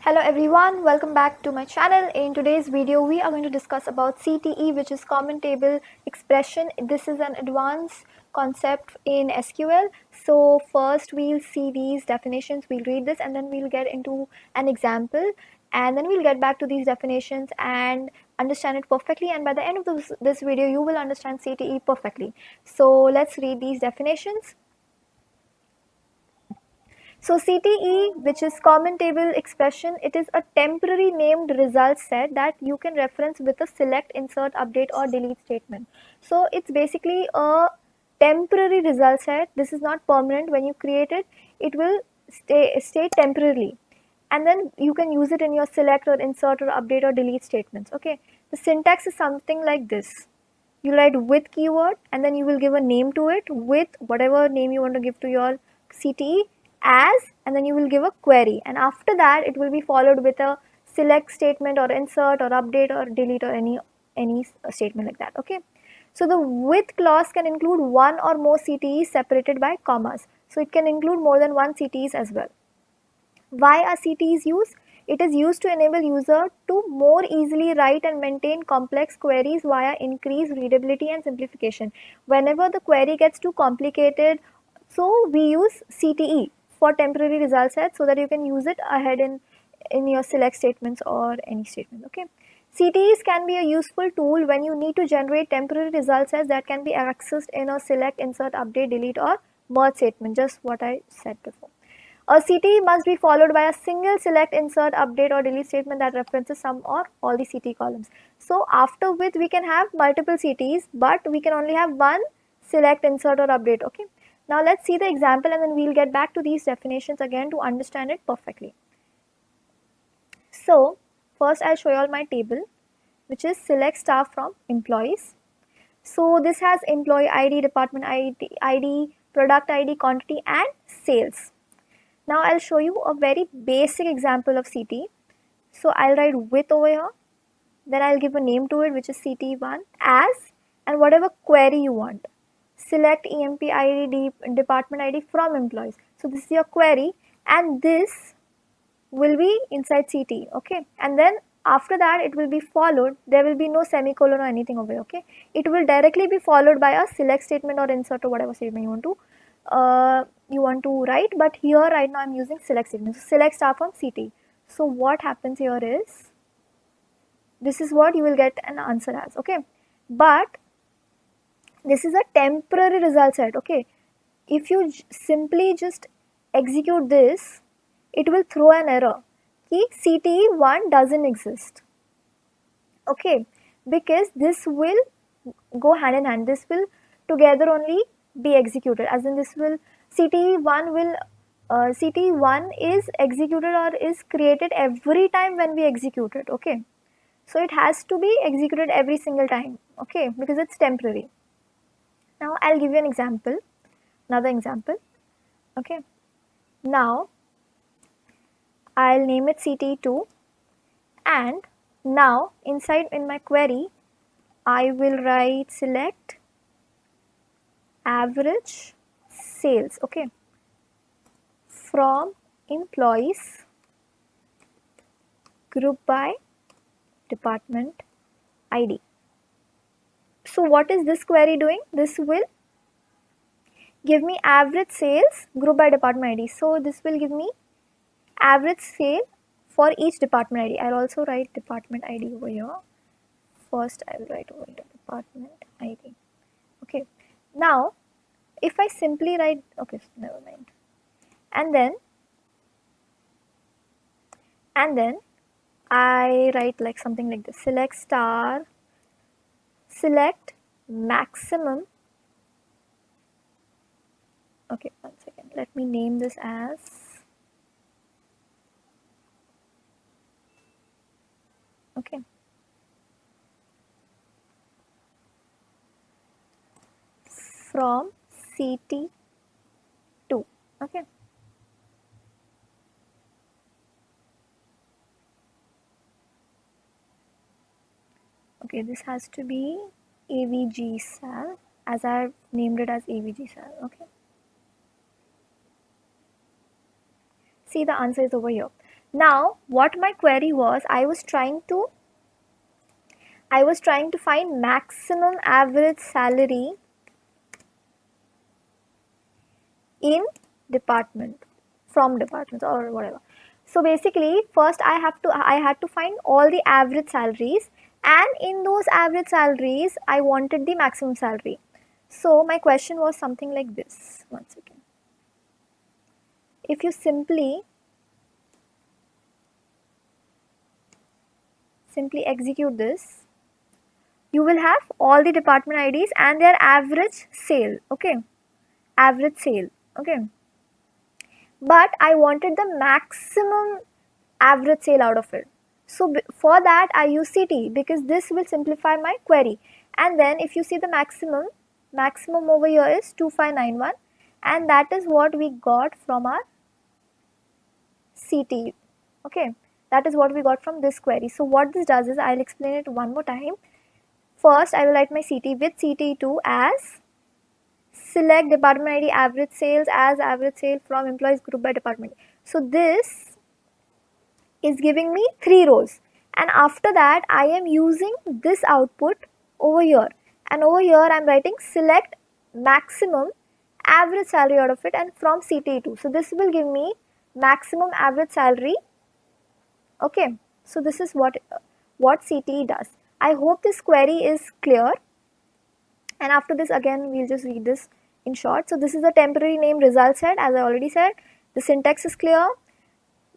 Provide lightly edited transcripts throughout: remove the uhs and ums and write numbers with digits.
Hello everyone, welcome back to my channel. In today's video we are going to discuss about CTE, which is common table expression. This is an advanced concept in SQL. So first we'll see these definitions, we'll read this, and then we'll get into an example, and then we'll get back to these definitions and understand it perfectly, and by the end of this video you will understand CTE perfectly. So let's read these definitions. So CTE, which is common table expression, it is a temporary named result set that you can reference with a select, insert, update or delete statement. So it's basically a temporary result set. This is not permanent. When you create it, it will stay temporarily. And then you can use it in your select or insert or update or delete statements. Okay. The syntax is something like this. You write with keyword and then you will give a name to it with whatever name you want to give to your CTE as, and then you will give a query, and after that it will be followed with a select statement or insert or update or delete or any statement like that. Okay, so the with clause can include one or more CTEs separated by commas, so it can include more than one CTEs as well. Why are CTEs used? It is used to enable user to more easily write and maintain complex queries via increased readability and simplification. Whenever the query gets too complicated, so we use CTE for temporary result sets so that you can use it ahead in your select statements or any statement. Okay. CTEs can be a useful tool when you need to generate temporary result sets that can be accessed in a select, insert, update, delete or merge statement, just what I said before. A CTE must be followed by a single select, insert, update or delete statement that references some or all the CTE columns. So after with we can have multiple CTEs, but we can only have one select, insert or update. Okay. Now let's see the example and then we'll get back to these definitions again to understand it perfectly. So first I'll show you all my table, which is select star from employees. So this has employee ID, department ID, product ID, quantity and sales. Now I'll show you a very basic example of CTE. So I'll write with over here, then I'll give a name to it, which is CTE1 as, and whatever query you want. Select EMP ID, department ID from employees. So this is your query and this will be inside CTE. Okay, and then after that it will be followed, there will be no semicolon or anything over here. Okay, it will directly be followed by a select statement or insert or whatever statement you want to write, but here right now I'm using select statement. So select star from CTE. So what happens here is, this is what you will get an answer as. Okay, but this is a temporary result set. Okay, if you simply just execute this, it will throw an error कि CTE1 doesn't exist. Okay, because this will go hand in hand, this will together only be executed, as in this will CTE1 is executed or is created every time when we execute it. Okay, so it has to be executed every single time. Okay, because it's temporary. Now I'll give you an example, another example. Okay, now I'll name it CTE2, and now inside in my query I will write select average sales, okay, from employees group by department ID. So what is this query doing? This will give me average sales group by department ID. So this will give me average sale for each department ID. I'll also write department ID over here. First I will write over here department ID. Okay, now if I simply write, okay, never mind, and then I write like something like this: select star, select maximum. Okay, one second, let me name this as okay, from CT2. Okay, okay, this has to be AVG cell, as I have named it as AVG cell. Okay, see, the answer is over here. Now what my query was, I was trying to find maximum average salary in department, from departments or whatever. So basically first I had to find all the average salaries, and in those average salaries I wanted the maximum salary. So my question was something like this. One second. If you simply execute this, you will have all the department IDs and their average sale. Okay, average sale. Okay, but I wanted the maximum average sale out of it. So for that I use CTE because this will simplify my query. And then if you see the maximum over here is 2591, and that is what we got from our CTE. Okay, that is what we got from this query. So what this does is, I'll explain it one more time. First I will write my CTE with CTE2 as select department ID average sales as average sale from employees group by department. So this is giving me 3 rows, and after that I am using this output over here, and over here I am writing select maximum average salary out of it and from CTE2. So this will give me maximum average salary. Okay, so this is what CTE does. I hope this query is clear, and after this again we'll just read this in short. So this is a temporary name result set, as I already said. The syntax is clear.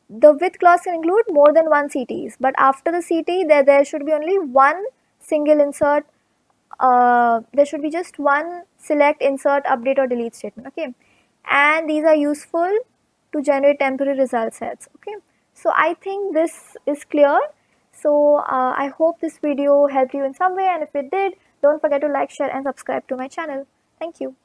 The with clause can include more than one CTEs, but after the CTE there should be only one single insert. There should be just one select, insert, update or delete statement. Okay, and these are useful to generate temporary result sets. Okay, so I think this is clear. So I hope this video helped you in some way, and if it did, don't forget to like, share and subscribe to my channel. Thank you.